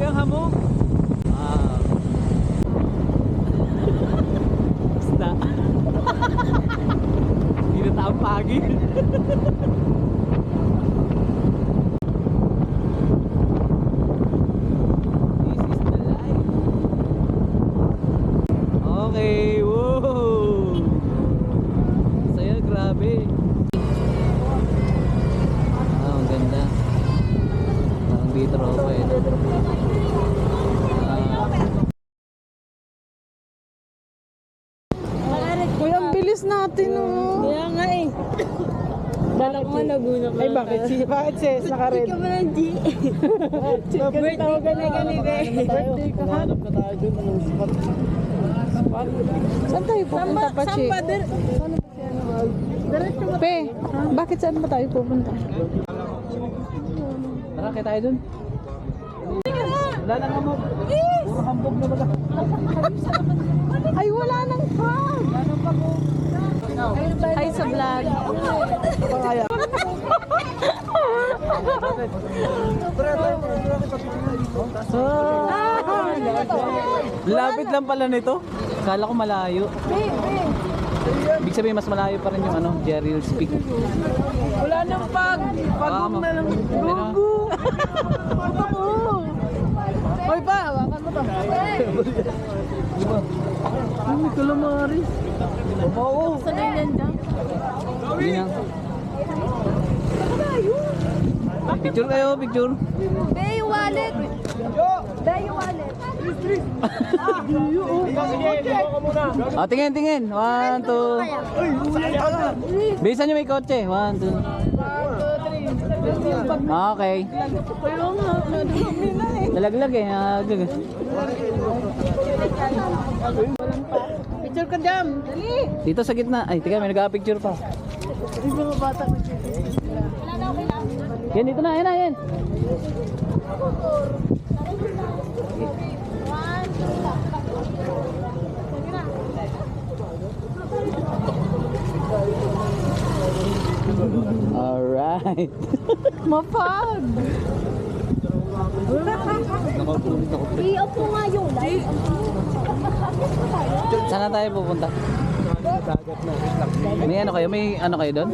Grabe ang hamog. Ah. Basta. Hindi na taong pagi. Okay, wow! Saya, grabe. Ah, ang ganda. Parang dito raw pa eh. Kuya, ang bilis natin oh. Kaya nga eh. Balak mo naguna pa. Ay, bakit sis? Naka-red. Hindi ka ba ng G? Birthday tawagan na ganito eh. Birthday ka ha? Hanap na tayo dun, anong spot? Saan tayo pupunta pa, Chi? Pe, bakit saan ba tayo pupunta? Tara, kaya tayo dun. Wala nang hamog. Puro hambog na baga. Ay, wala nang fog! Ay, sa vlog. Pangaya. Lapit lang pala nito. Kala ko malayo. Ibig sabihin mas malayo pa rin yung ano, Jerry's Peak. Wala nang fog! Pagong na lang. Gugu! Hoy pa, hawakan mo to. Ay, may calamaris. Oo. Sa Nylanda. Hindi na. Picture kayo, picture. Be, yung wallet. Be, yung wallet. Ah, tingin, tingin. 1, 2. Bilisan nyo may kotse. 1, 2. Okay. Nalaglag eh. Nalaglag. Picture ka dyan. Dali. Dito sa gitna. Ay, tika, may nag-picture pa. Yung mga bata ko. Yan, dito na. Yan na, yan. Alright. Mapag. I-off mo nga yung light. Saan na tayo pupunta? May ano kayo? May ano kayo doon?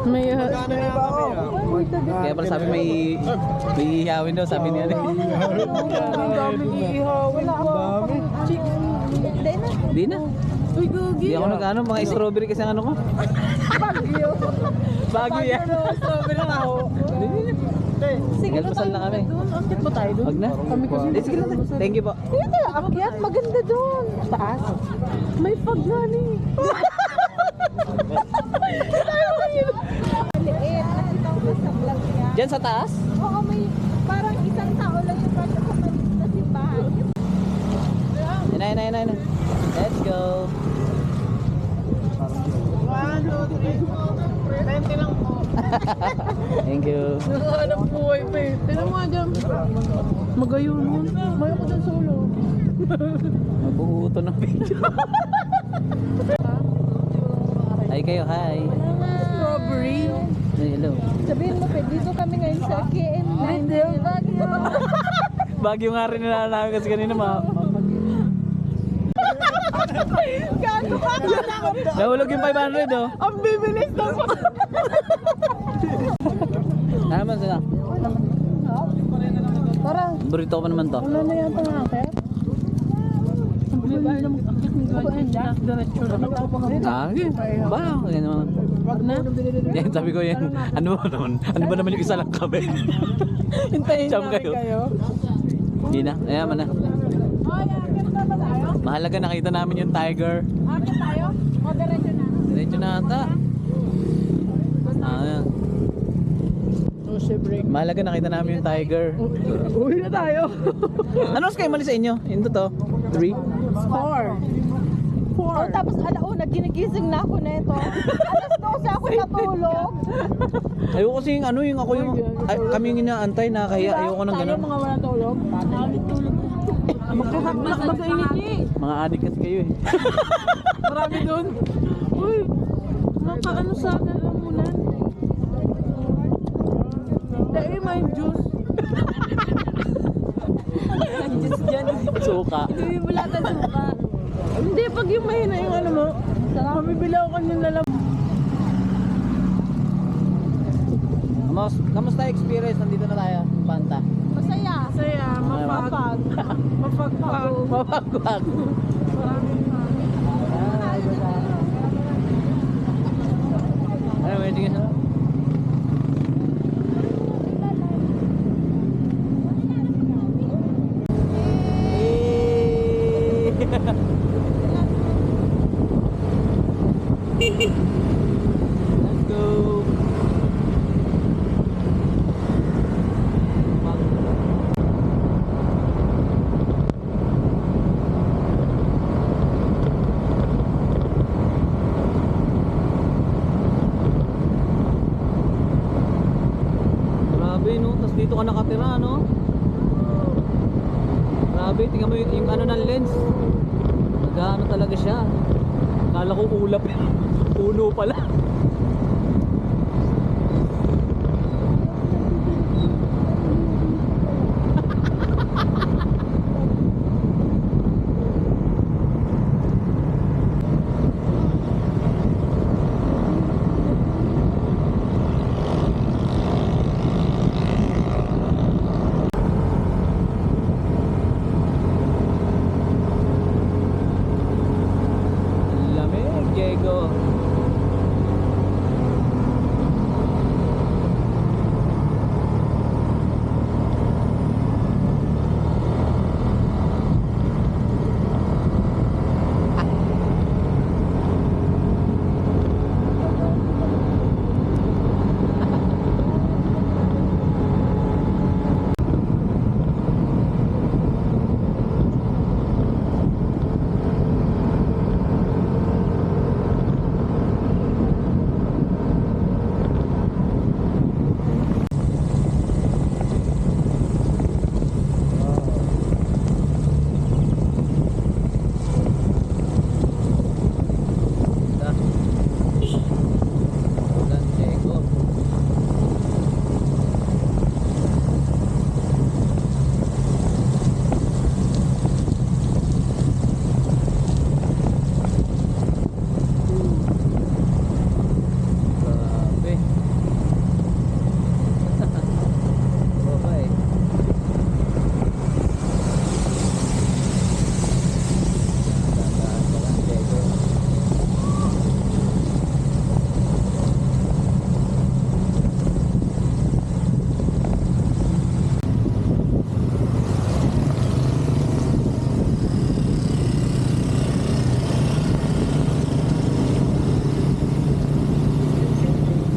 May Kaya pala sabi may ihawin daw, sabi niya. daming iihawin pa. Di na. Uy, Gugi. Di ako nag-ano, mga strawberry kasi ang ano ko. Bagyo. Bagyo yan. Strawberry lang ako. Sige na Galpasal tayo na kami. doon. Akit ba tayo doon? Wag na. Kami kasi. Sige lang. Thank you po. Sige na, akyat. Maganda doon. Taas. May fog na ni. Diyan sa taas? Oo, may parang isang tao lang yung kanya sa maliit na simbahan. Yan na. Let's go. 1, 2, 3. 20 lang po. Thank you. Nakahanap buhay pa eh. Tignan mo nga dyan. Magayon mo. May ako dyan solo. Mabuhuto ng picture. Hi kayo, hi. Strawberry. Hello. Sabihin mo, Pe, dito kami ngayon sa KM9. Bagyo. Bagyo nga rin nila namin kasi kanina Gaano ka? nahulog yung 500 oh. Ang bibilis na po. Naman sila. Tara. Burrito pa naman to. Wala na yata nga, Pe. Ang bilis na mag-akit ng gawin. Diretso na. Okay. Ba, ganyan naman. Wag na. Yan, sabi ko yan. Ano ba naman yung isa lang kami? Hintayin Jam namin kayo. kayo. Hindi na, ayaman na. Mahalaga nakita namin yung tiger. Akit tayo? O, diretso na. Diretso na ata. Ah, Sushi break. mahalaga nakita namin yung tiger. Uwi na tayo. Ano kayo mali sa inyo? Ito to? 3? 4. O, tapos alauna, ginigising na ako na ito. Alas 12 ako natulog. Ayoko kasi yung ano, yung ako yung kami yung inaantay, nakakahiya. Ayoko ng Tayo ganun. mga wala tulog. Magkakablak ba sa init eh? Mga adik kasi kayo eh. Marami doon. Uy, nakaano sa lalamunan. Dahil may juice. suka. Hindi mo lahat ng suka. Hindi, pag yung mahina yung ano mo, mamibili ako kanina lang. Kamusta experience? Nandito na tayo, Panta. Masaya. Saya, mapag. Mapagpag. Mapagwag. Ano, may tingin sa? Let's go. Grabe no, tapos dito ka nakatira no. Grabe, tingnan mo yung ano ng lens. Nag-ano talaga siya. Akala ko ulap. Puno pala.